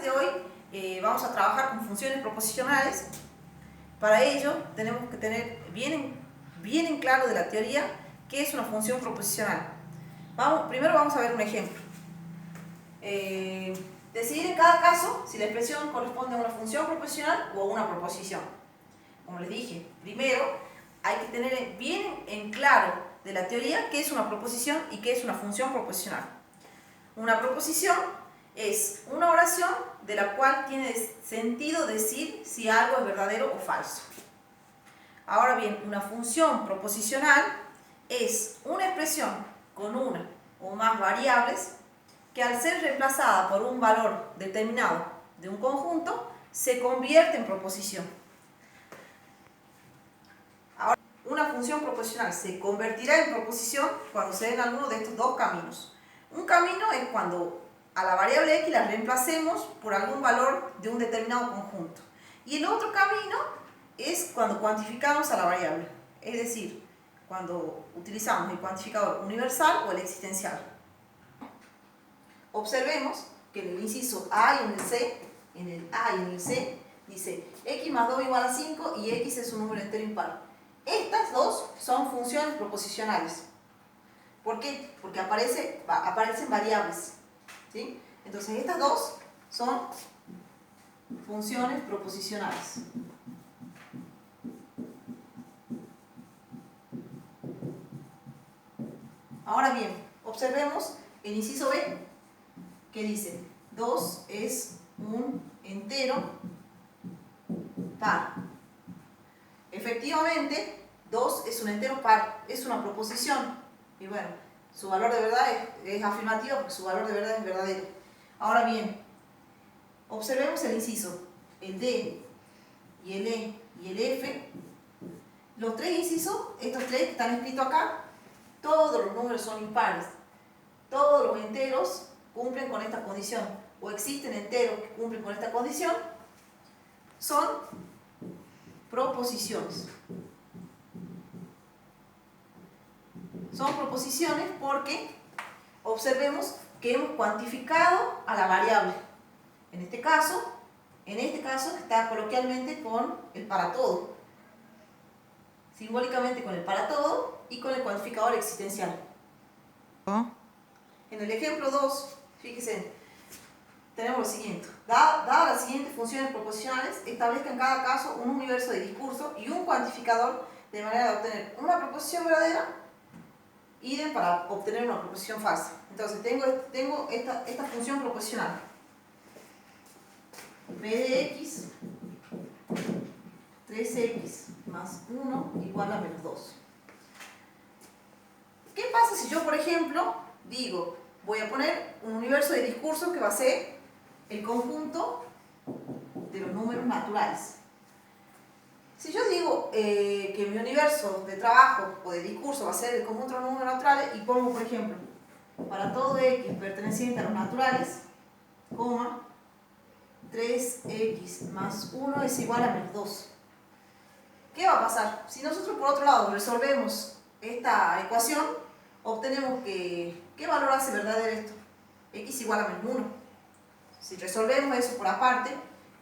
de hoy vamos a trabajar con funciones proposicionales. Para ello tenemos que tener bien en claro de la teoría qué es una función proposicional. Primero vamos a ver un ejemplo. Decidir en cada caso si la expresión corresponde a una función proposicional o a una proposición. Como les dije, primero hay que tener bien en claro de la teoría qué es una proposición y qué es una función proposicional. Una proposición es una oración de la cual tiene sentido decir si algo es verdadero o falso. Ahora bien, una función proposicional es una expresión con una o más variables que al ser reemplazada por un valor determinado de un conjunto se convierte en proposición. Ahora, una función proposicional se convertirá en proposición cuando se den alguno de estos dos caminos. Un camino es cuando a la variable x la reemplacemos por algún valor de un determinado conjunto. Y el otro camino es cuando cuantificamos a la variable, es decir, cuando utilizamos el cuantificador universal o el existencial. Observemos que en el inciso A y en el C, en el A y en el C, dice x más 2 igual a 5 y x es un número entero impar. Estas dos son funciones proposicionales. ¿Por qué? Porque aparecen variables, ¿sí? Entonces estas dos son funciones proposicionales. Ahora bien, observemos el inciso B, que dice 2 es un entero par. Efectivamente, 2 es un entero par, es una proposición. Y bueno, su valor de verdad es afirmativo porque su valor de verdad es verdadero. Ahora bien, observemos el inciso, el D y el E y el F. Los tres incisos, estos tres que están escritos acá, todos los números son impares. Todos los enteros cumplen con esta condición, o existen enteros que cumplen con esta condición, son proposiciones. Son proposiciones porque observemos que hemos cuantificado a la variable. En este caso está coloquialmente con el para todo, simbólicamente con el para todo y con el cuantificador existencial. En el ejemplo 2, fíjense, tenemos lo siguiente. Dadas las siguientes funciones proposicionales, establezca en cada caso un universo de discurso y un cuantificador de manera de obtener una proposición verdadera, idem para obtener una proposición falsa. Entonces tengo esta función proposicional. b de x, 3x más 1 igual a menos 2. ¿Qué pasa si yo, por ejemplo, digo, voy a poner un universo de discursos que va a ser el conjunto de los números naturales? Si yo digo que mi universo de trabajo o de discurso va a ser el conjunto de los números naturales y pongo, por ejemplo, para todo x perteneciente a los naturales, 3x más 1 es igual a menos 2. ¿Qué va a pasar? Si nosotros por otro lado resolvemos esta ecuación, obtenemos que, ¿qué valor hace verdadero esto? X igual a menos 1. Si resolvemos eso por aparte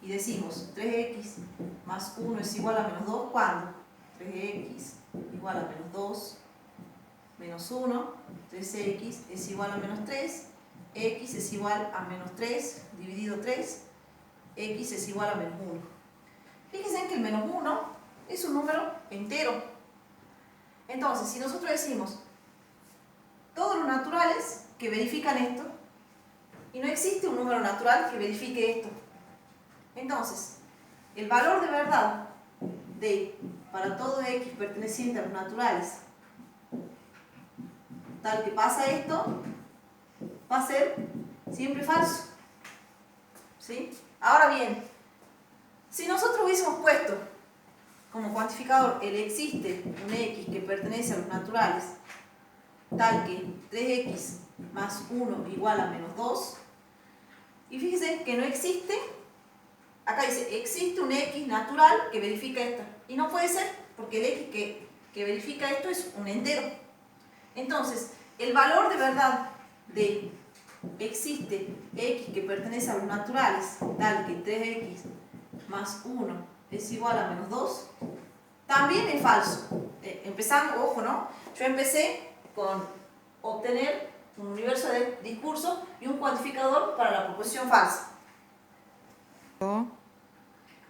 y decimos 3x más 1 es igual a menos 2, ¿cuándo? 3x igual a menos 2 menos 1, 3x es igual a menos 3, x es igual a menos 3 dividido 3, x es igual a menos 1. Fíjense que el menos 1 es un número entero. Entonces, si nosotros decimos todos los naturales que verifican esto, y no existe un número natural que verifique esto, entonces, el valor de verdad de para todo x perteneciente a los naturales, tal que pasa esto, va a ser siempre falso. ¿Sí? Ahora bien, si nosotros hubiésemos puesto como cuantificador el existe un x que pertenece a los naturales, tal que 3x más 1 igual a menos 2, y fíjense que no existe, acá dice existe un x natural que verifica esto, y no puede ser porque el x que verifica esto es un entero. Entonces, el valor de verdad de existe x que pertenece a los naturales, tal que 3x más 1 es igual a menos 2, también es falso. Empezamos, ojo, ¿no? Yo empecé con obtener un universo de discurso y un cuantificador para la proposición falsa.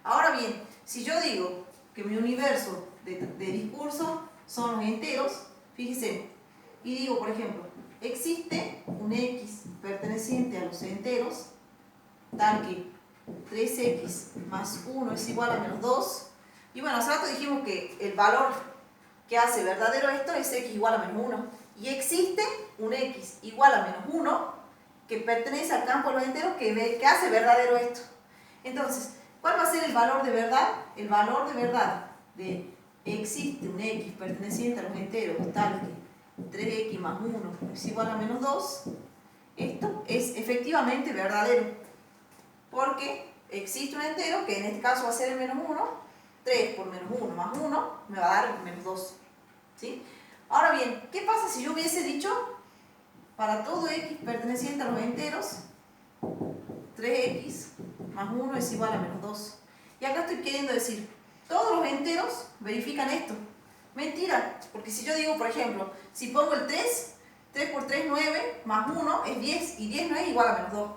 Ahora bien, si yo digo que mi universo de discurso son los enteros, fíjense, y digo, por ejemplo, existe un x perteneciente a los enteros, tal que 3x más 1 es igual a menos 2, y bueno, hace rato dijimos que el valor que hace verdadero esto es x igual a menos 1, y existe un x igual a menos 1 que pertenece al campo de los enteros que hace verdadero esto. Entonces, ¿cuál va a ser el valor de verdad? El valor de verdad de existe un x perteneciente a los enteros tal que 3x más 1 es igual a menos 2, esto es efectivamente verdadero, porque existe un entero que en este caso va a ser el menos 1, 3 por menos 1 más 1 me va a dar menos 2. ¿Sí? Ahora bien, ¿qué pasa si yo hubiese dicho para todo x perteneciente a los enteros 3x más 1 es igual a menos 2? Y acá estoy queriendo decir, todos los enteros verifican esto. Mentira, porque si yo digo, por ejemplo, si pongo el 3, 3 por 3, 9, más 1 es 10, y 10 no es igual a menos 2.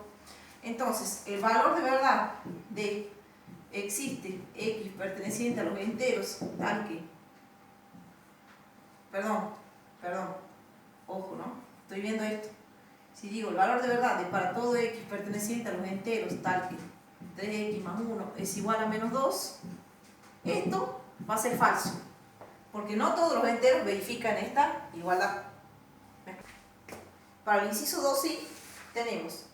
Entonces, el valor de verdad de existe x perteneciente a los enteros tal que, perdón, ojo, ¿no? Estoy viendo esto. Si digo el valor de verdad de para todo x perteneciente a los enteros tal que 3x más 1 es igual a menos 2, esto va a ser falso, porque no todos los enteros verifican esta igualdad. Para el inciso 2 sí tenemos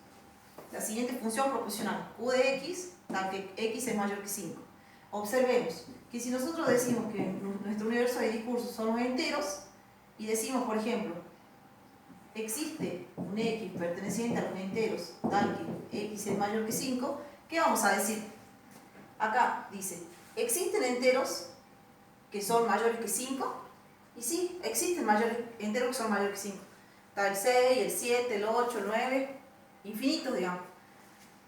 la siguiente función proposicional, q de x, tal que x es mayor que 5. Observemos que si nosotros decimos que nuestro universo de discursos son los enteros, y decimos, por ejemplo, existe un x perteneciente a los enteros, tal que x es mayor que 5, ¿qué vamos a decir? Acá dice, ¿existen enteros que son mayores que 5? Y sí, existen enteros que son mayores que 5. Está el 6, el 7, el 8, el 9, infinitos, digamos.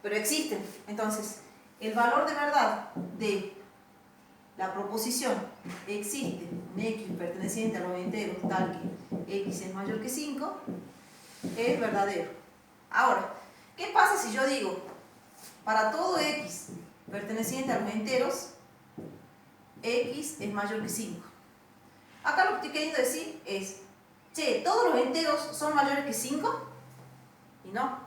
Pero existen. Entonces, el valor de verdad de la proposición existe un x perteneciente a los enteros tal que x es mayor que 5 es verdadero. Ahora, ¿qué pasa si yo digo para todo x perteneciente a los enteros x es mayor que 5? Acá lo que estoy queriendo decir es, che, ¿todos los enteros son mayores que 5? Y no.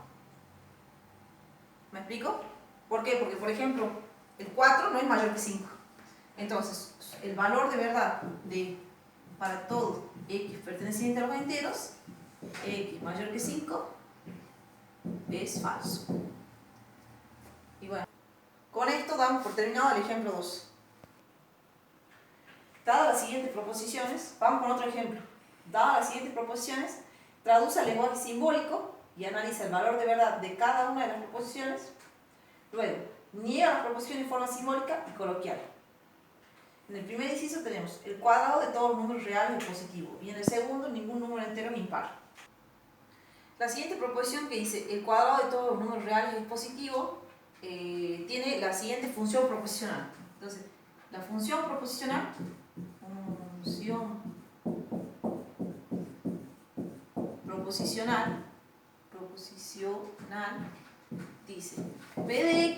¿Me explico? ¿Por qué? Porque, por ejemplo, el 4 no es mayor que 5. Entonces, el valor de verdad de para todo x perteneciente a los enteros, x mayor que 5, es falso. Y bueno, con esto damos por terminado el ejemplo 2. Dadas las siguientes proposiciones, vamos con otro ejemplo. Dadas las siguientes proposiciones, traduce al lenguaje simbólico y analiza el valor de verdad de cada una de las proposiciones. Luego, niega las proposiciones en forma simbólica y coloquial. En el primer inciso tenemos el cuadrado de todos los números reales es positivo, y en el segundo ningún número entero es impar. La siguiente proposición que dice el cuadrado de todos los números reales es positivo tiene la siguiente función proposicional. Entonces, la función proposicional dice p de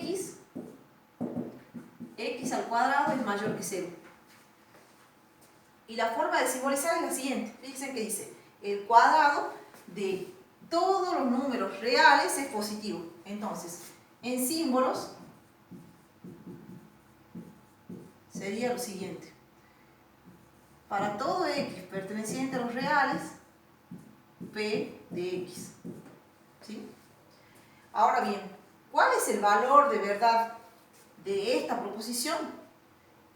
x al cuadrado es mayor que 0. Y la forma de simbolizar es la siguiente. Fíjense que dice el cuadrado de todos los números reales es positivo. Entonces, en símbolos sería lo siguiente. Para todo x perteneciente a los reales, p de x. ¿Sí? Ahora bien, ¿cuál es el valor de verdad de esta proposición?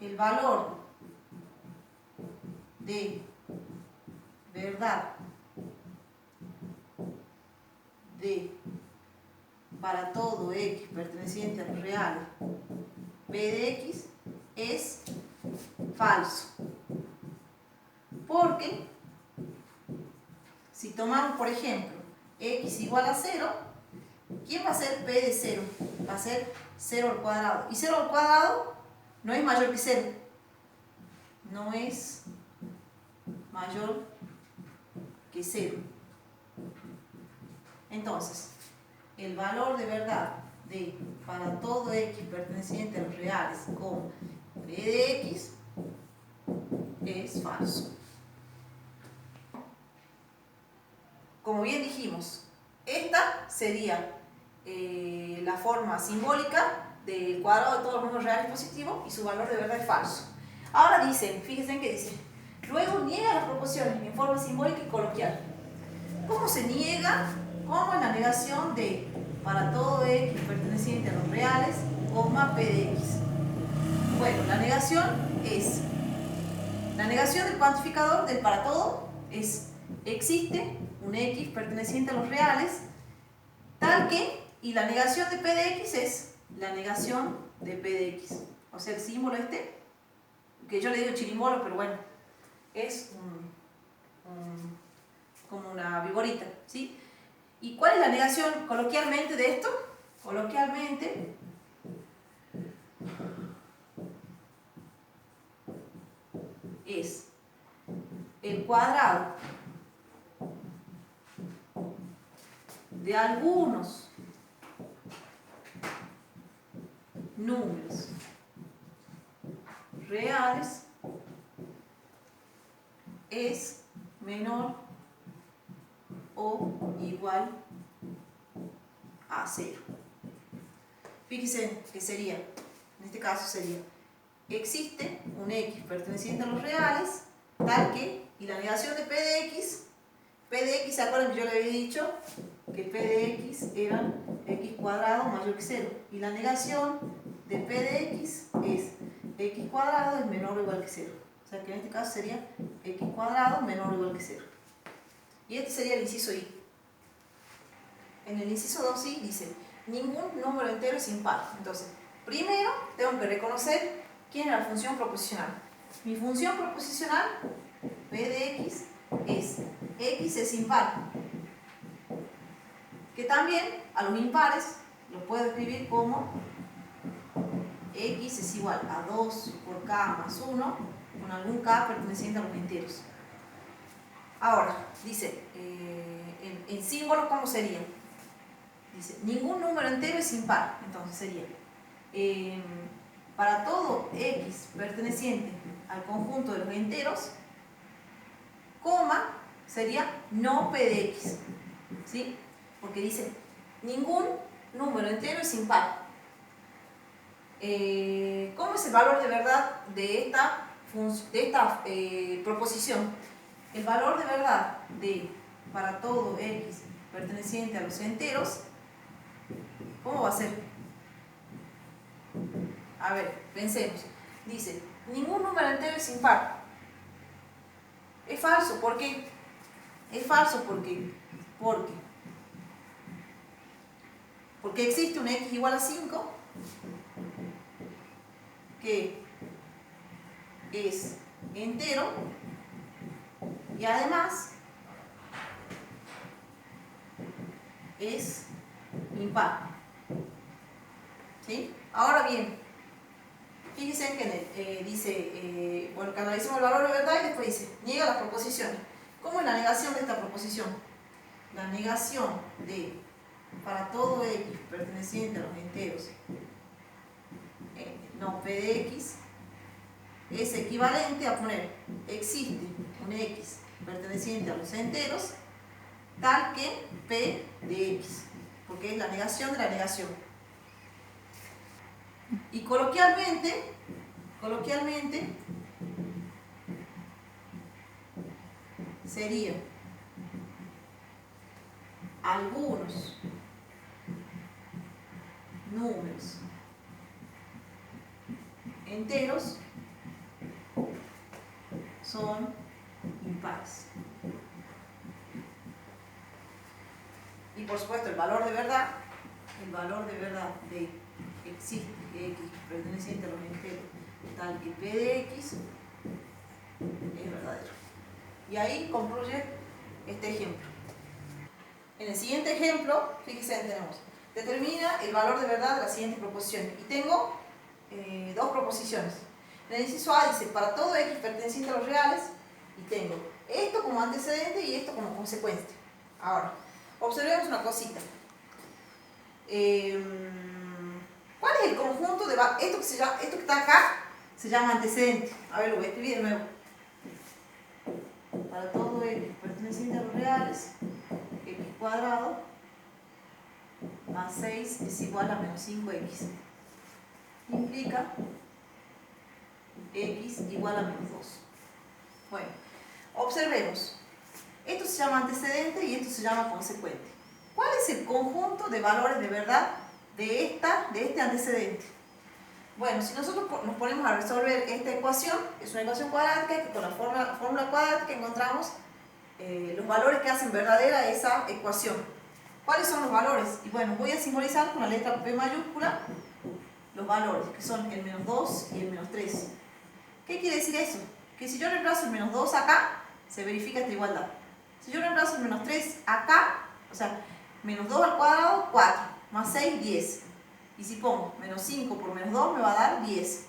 El valor de verdad de para todo x perteneciente a los reales, p de x es falso. Porque si tomamos, por ejemplo, x igual a 0, ¿quién va a ser p de 0? Va a ser 0 al cuadrado. Y 0 al cuadrado no es mayor que 0. No es mayor que 0. Entonces, el valor de verdad de para todo x perteneciente a los reales con p de x es falso. Como bien dijimos, esta sería la forma simbólica del cuadrado de todos los números reales positivos y su valor de verdad es falso. Ahora dicen, fíjense que dice, luego niega las proporciones en forma simbólica y coloquial. ¿Cómo se niega? Como en la negación de para todo x perteneciente a los reales, p de x. Bueno, la negación del cuantificador del para todo es existe un x perteneciente a los reales tal que, y la negación de p de x es la negación de p de x. O sea, el símbolo este, que yo le digo chirimbolo, pero bueno, es como una vigorita, ¿sí? ¿Y cuál es la negación coloquialmente de esto? Coloquialmente es el cuadrado de algunos números reales es menor o igual a 0. Fíjense que sería, en este caso sería, existe un x perteneciente a los reales, tal que, y la negación de p de x, ¿se acuerdan que yo le había dicho? Que p de x era x cuadrado mayor que 0. Y la negación de p de x es x cuadrado es menor o igual que 0. O sea que en este caso sería x cuadrado menor o igual que 0. Y este sería el inciso I. En el inciso 2i dice, ningún número entero es impar. Entonces, primero tengo que reconocer quién es la función proposicional. Mi función proposicional, p de x, es impar. Que también a los impares los puedo escribir como x es igual a 2 por k más 1 con algún k perteneciente a los enteros. Ahora, dice, en símbolos, ¿cómo sería? Dice, ningún número entero es impar. Entonces sería, para todo x perteneciente al conjunto de los enteros, coma, sería no p de x. ¿Sí? Porque dice, ningún número entero es impar. ¿Cómo es el valor de verdad de esta proposición? El valor de verdad de para todo x perteneciente a los enteros, ¿cómo va a ser? A ver, pensemos. Dice, ningún número entero es impar. Es falso, ¿por qué? Es falso porque existe un x igual a 5 que es entero y además es impar. ¿Sí? Ahora bien, fíjense que dice, bueno, que analicemos el valor de verdad y después dice, niega las proposiciones. ¿Cómo es la negación de esta proposición? La negación de para todo x perteneciente a los enteros no p de x es equivalente a poner existe un x perteneciente a los enteros tal que p de x, porque es la negación de la negación. Y coloquialmente sería algunos números enteros son impares. Y por supuesto el valor de verdad de existe x perteneciente a los enteros tal que p de x es verdadero. Y ahí concluye este ejemplo. En el siguiente ejemplo, fíjense, tenemos, determina el valor de verdad de la siguiente proposición. Y tengo dos proposiciones. En el inciso A dice, para todo X perteneciente a los reales, y tengo esto como antecedente y esto como consecuencia. Ahora, observemos una cosita. ¿Cuál es el conjunto de esto que está acá se llama antecedente? A ver, lo voy a escribir de nuevo. Para todo X perteneciente a los reales, X cuadrado más 6 es igual a menos 5X. Implica X igual a menos 2. Bueno, observemos. Esto se llama antecedente y esto se llama consecuente. ¿Cuál es el conjunto de valores de verdad de este antecedente? Bueno, si nosotros nos ponemos a resolver esta ecuación, es una ecuación cuadrática que con la fórmula cuadrática encontramos los valores que hacen verdadera esa ecuación. ¿Cuáles son los valores? Y bueno, voy a simbolizar con la letra P mayúscula los valores, que son el menos 2 y el menos 3. ¿Qué quiere decir eso? Que si yo reemplazo el menos 2 acá, se verifica esta igualdad. Si yo reemplazo el menos 3 acá, o sea, menos 2 al cuadrado, 4, más 6, 10. Y si pongo menos 5 por menos 2, me va a dar 10.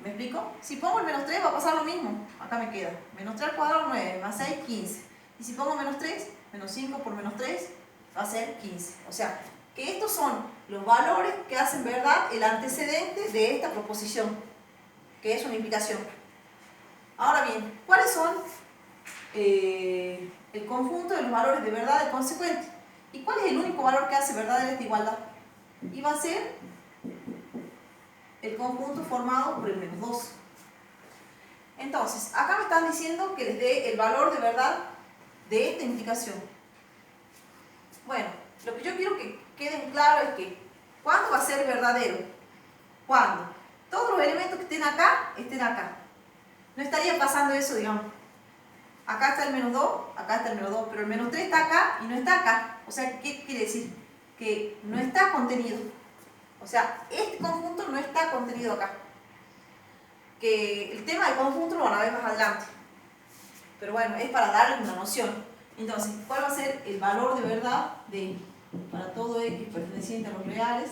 ¿Me explico? Si pongo el menos 3, va a pasar lo mismo. Acá me queda menos 3 al cuadrado, 9, más 6, 15. Y si pongo menos 3, menos 5 por menos 3, va a ser 15. O sea, que estos son los valores que hacen verdad el antecedente de esta proposición, que es una implicación. Ahora bien, ¿cuáles son el conjunto de los valores de verdad del consecuente? ¿Y cuál es el único valor que hace verdadera esta igualdad? Y va a ser el conjunto formado por el menos 2. Entonces, acá me están diciendo que les dé el valor de verdad de esta implicación. Bueno, lo que yo quiero que queden claro es que ¿cuándo va a ser verdadero? Cuando todos los elementos que estén acá. No estaría pasando eso, digamos. Acá está el menos 2, acá está el menos 2, pero el menos 3 está acá y no está acá. O sea, ¿qué quiere decir? Que no está contenido. O sea, este conjunto no está contenido acá. Que el tema del conjunto lo van a ver más adelante. Pero bueno, es para darle una noción. Entonces, ¿cuál va a ser el valor de verdad de, para todo X perteneciente a los reales?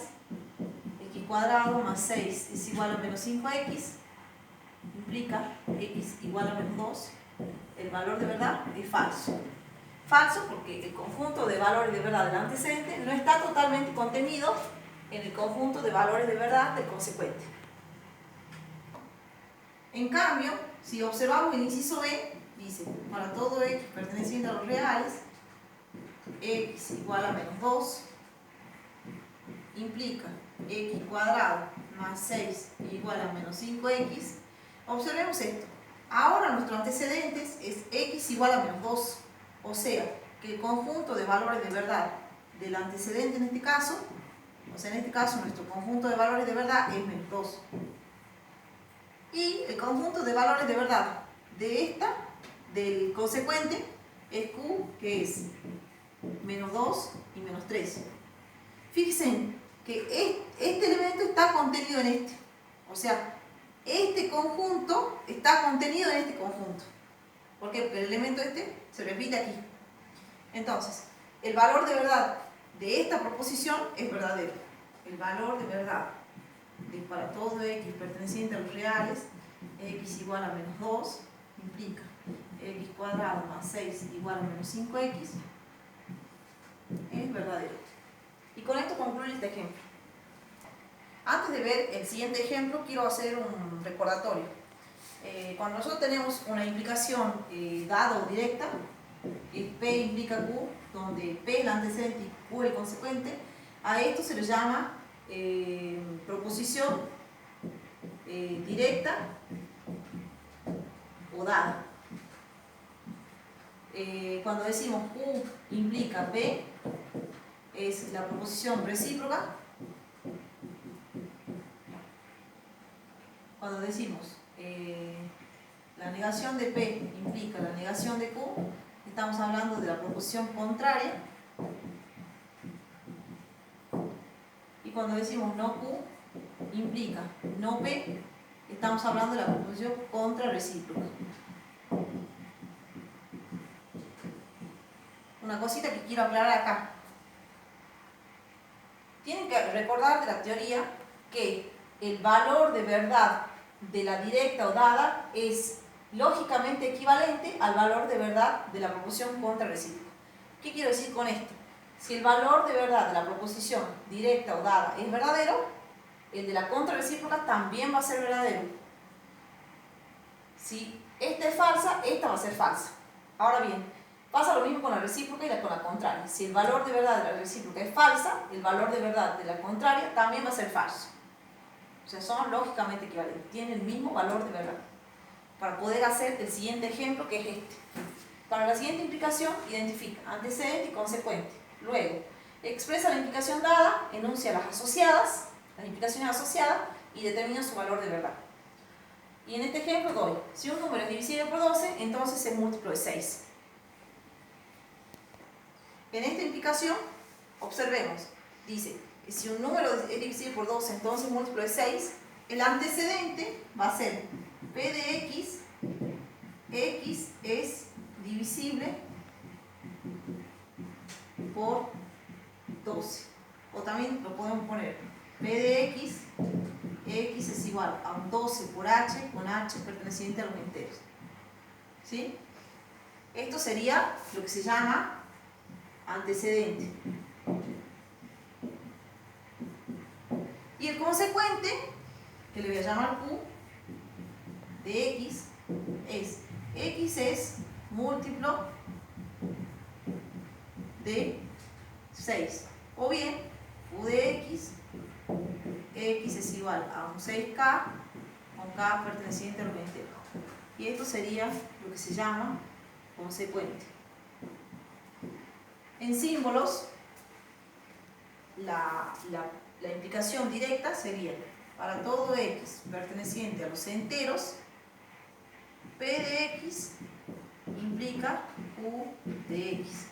X cuadrado más 6 es igual a menos 5X. Implica X igual a menos 2. El valor de verdad es falso. Falso porque el conjunto de valores de verdad del antecedente no está totalmente contenido en el conjunto de valores de verdad del consecuente. En cambio, si observamos el inciso B, dice, para todo X perteneciente a los reales, X igual a menos 2, implica X cuadrado más 6 igual a menos 5X. Observemos esto. Ahora nuestro antecedente es X igual a menos 2. O sea, que el conjunto de valores de verdad del antecedente en este caso, o sea, en este caso nuestro conjunto de valores de verdad es menos 2. Y el conjunto de valores de verdad de del consecuente, es Q, que es menos 2 y menos 3. Fíjense que este elemento está contenido en este. O sea, este conjunto está contenido en este conjunto. ¿Por qué? Porque el elemento este se repite aquí. Entonces, el valor de verdad de esta proposición es verdadero. El valor de verdad de para todo X perteneciente a los reales, X igual a menos 2, implica X cuadrado más 6 igual a menos 5X, es verdadero. Y con esto concluye este ejemplo. Antes de ver el siguiente ejemplo, quiero hacer un recordatorio. Cuando nosotros tenemos una implicación dada o directa, P implica Q, donde P es el antecedente y Q el consecuente, a esto se le llama proposición directa o dada. Cuando decimos Q implica P, es la proposición recíproca. Cuando decimos la negación de P implica la negación de Q, estamos hablando de la proposición contraria. Y cuando decimos no Q implica no P, estamos hablando de la proposición contrarrecíproca. una cosita que quiero aclarar acá. Tienen que recordar de la teoría que el valor de verdad de la directa o dada es lógicamente equivalente al valor de verdad de la proposición contrarrecíproca. ¿Qué quiero decir con esto? Si el valor de verdad de la proposición directa o dada es verdadero, el de la contrarrecíproca también va a ser verdadero. Si esta es falsa, esta va a ser falsa. Ahora bien, pasa lo mismo con la recíproca y con la contraria. Si el valor de verdad de la recíproca es falsa, el valor de verdad de la contraria también va a ser falso. O sea, son lógicamente equivalentes, tienen el mismo valor de verdad. Para poder hacer el siguiente ejemplo, que es este. Para la siguiente implicación, identifica antecedente y consecuente. Luego, expresa la implicación dada, enuncia las asociadas, las implicaciones asociadas, y determina su valor de verdad. Y en este ejemplo doy, si un número es divisible por 12, entonces es múltiplo de 6. En esta implicación, observemos, dice que si un número es divisible por 12, entonces es múltiplo de 6, el antecedente va a ser P de X, X es divisible por 12. O también lo podemos poner P de X, X es igual a un 12 por H, con H perteneciente a los enteros. ¿Sí? Esto sería lo que se llama antecedente. Y el consecuente, que le voy a llamar Q, de X, es múltiplo de 6. O bien, Q de X es igual a un 6K, con K perteneciente a los enteros. Y esto sería lo que se llama consecuente. En símbolos, la implicación directa sería para todo X perteneciente a los enteros, P de X implica Q de X.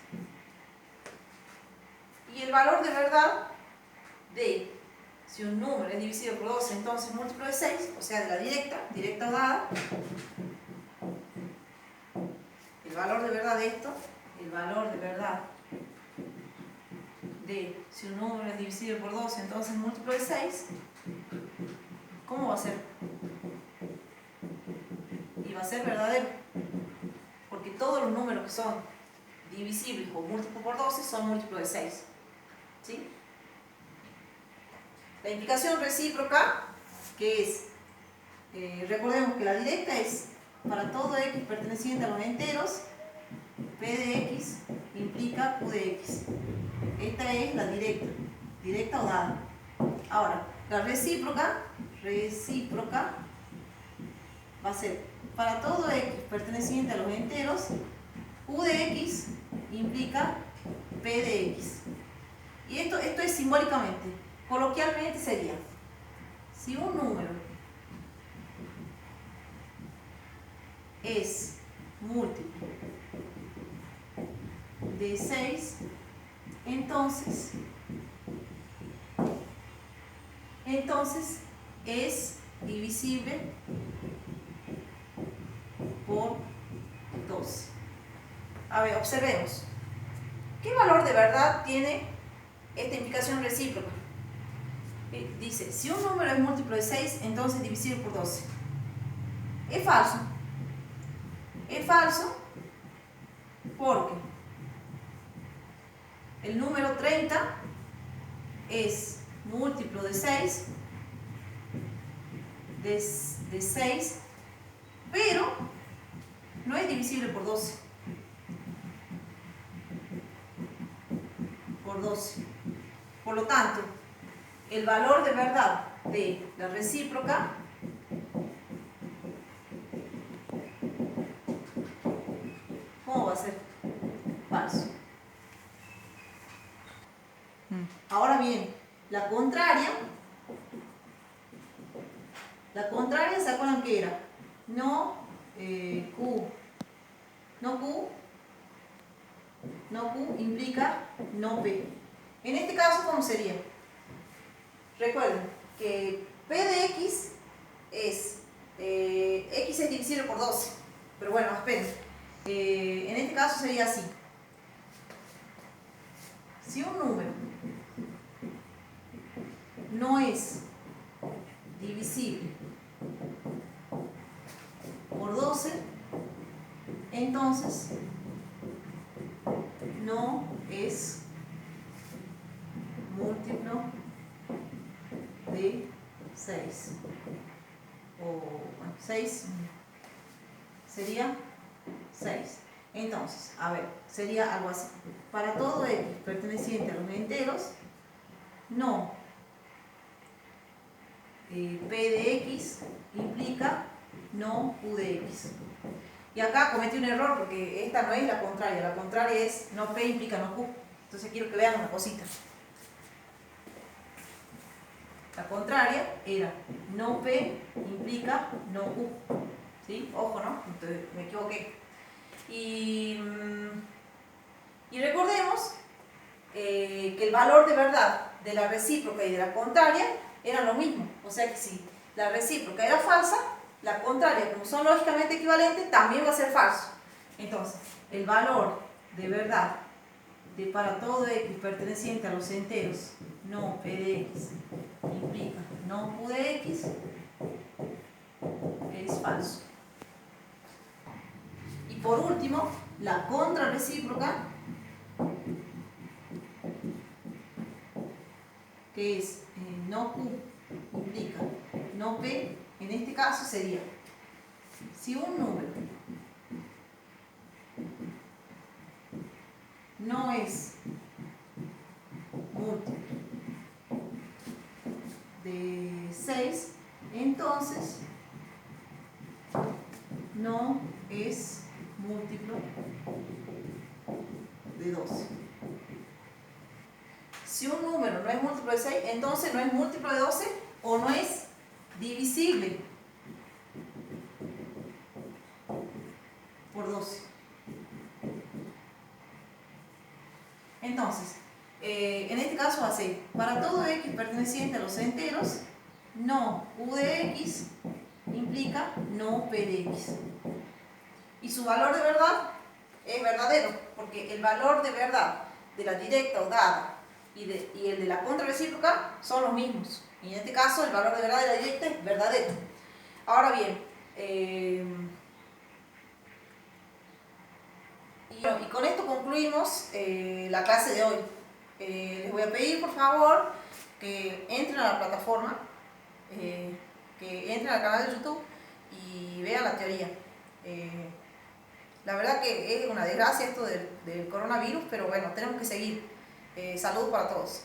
Y el valor de verdad de si un número es divisible por 12, entonces múltiplo de 6, o sea de la directa o dada, el valor de verdad de esto, el valor de verdad de si un número es divisible por 12, entonces múltiplo de 6, ¿cómo va a ser? Y va a ser verdadero, porque todos los números que son divisibles o múltiplos por 12 son múltiplos de 6. ¿Sí? La implicación recíproca, que es, recordemos que la directa es para todo X perteneciente a los enteros, P de X implica Q de X. Esta es la directa o dada. Ahora, la recíproca va a ser para todo X perteneciente a los enteros, Q de X implica P de X. Y esto es simbólicamente. Coloquialmente sería, si un número es múltiplo de 6, entonces es divisible por 12. A ver, observemos. ¿Qué valor de verdad tiene esta implicación recíproca? Dice, si un número es múltiplo de 6, entonces es divisible por 12. Es falso. Es falso porque el número 30 es múltiplo de 6, de 6, pero no es divisible por 12. Por 12. Por lo tanto, el valor de verdad de la recíproca ¿cómo va a ser? Falso. Ahora bien, la contraria, ¿se acuerdan qué era? No Q implica no P. En este caso, ¿cómo sería? Recuerden que P de X es X es divisible por 12. Pero bueno, esperen. En este caso sería así. Si un número no es divisible por 12, entonces no es múltiplo de 6. O bueno, 6 sería 6. Entonces, a ver, sería algo así. Para todo x perteneciente a los enteros, no P de x implica no Q de x. Y acá cometí un error porque esta no es la contraria es no P implica no Q. Entonces quiero que vean una cosita. La contraria era no P implica no Q. ¿Sí? Ojo, ¿no? Entonces me equivoqué. Y recordemos que el valor de verdad de la recíproca y de la contraria eran lo mismo. O sea que si la recíproca era falsa, la contraria, como son lógicamente equivalentes, también va a ser falso. Entonces, el valor de verdad de para todo x perteneciente a los enteros, no P de x implica no Q de x, es falso. Y por último, la contrarrecíproca, que es no Q implica no P, en este caso sería, si un número no es múltiplo de 6, entonces no es múltiplo de 12. Si un número no es múltiplo de 6, entonces no es múltiplo de 12 o no es divisible por 12. Entonces, en este caso va a ser, para todo x perteneciente a los enteros, no Q de x implica no P de x. Y su valor de verdad es verdadero, porque el valor de verdad de la directa o dada y el de la contrarrecíproca son los mismos. Y en este caso el valor de verdad de la directa es verdadero. Ahora bien, y con esto concluimos la clase de hoy. Les voy a pedir por favor que entren a la plataforma, que entren al canal de YouTube y vean la teoría. La verdad que es una desgracia esto del coronavirus, pero bueno, tenemos que seguir. Salud para todos.